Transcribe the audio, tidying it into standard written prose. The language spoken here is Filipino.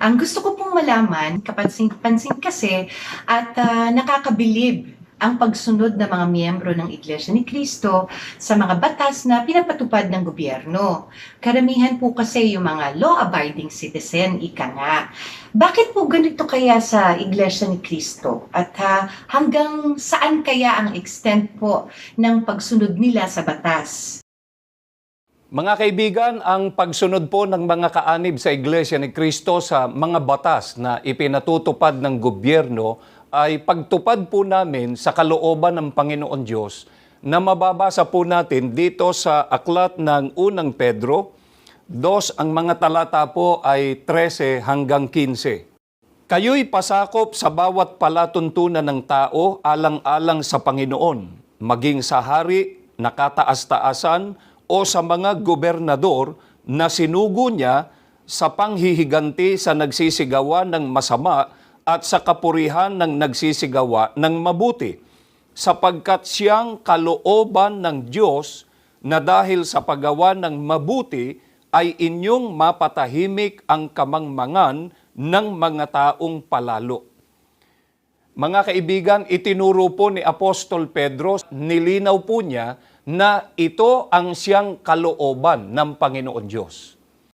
Ang gusto ko pong malaman, kapansin-pansin kasi at nakakabilib ang pagsunod ng mga miyembro ng Iglesia ni Cristo sa mga batas na pinapatupad ng gobyerno. Karamihan po kasi yung mga law-abiding citizen, ika nga. Bakit po ganito kaya sa Iglesia ni Cristo? At hanggang saan kaya ang extent po ng pagsunod nila sa batas? Mga kaibigan, ang pagsunod po ng mga kaanib sa Iglesia ni Cristo sa mga batas na ipinatutupad ng gobyerno ay pagtupad po namin sa kalooban ng Panginoon Diyos na mababasa po natin dito sa aklat ng unang Pedro, 2, ang mga talata po ay 13 hanggang 15. Kayo'y pasakop sa bawat palatuntunan ng tao alang-alang sa Panginoon, maging sa hari, nakataas-taasan, o sa mga gobernador na sinugo niya sa panghihiganti sa nagsisigawa ng masama at sa kapurihan ng nagsisigawa ng mabuti, sapagkat siyang kalooban ng Diyos na dahil sa paggawa ng mabuti ay inyong mapatahimik ang kamangmangan ng mga taong palalo. Mga kaibigan, itinuro po ni Apostol Pedro, nilinaw po niya na ito ang siyang kalooban ng Panginoon Diyos.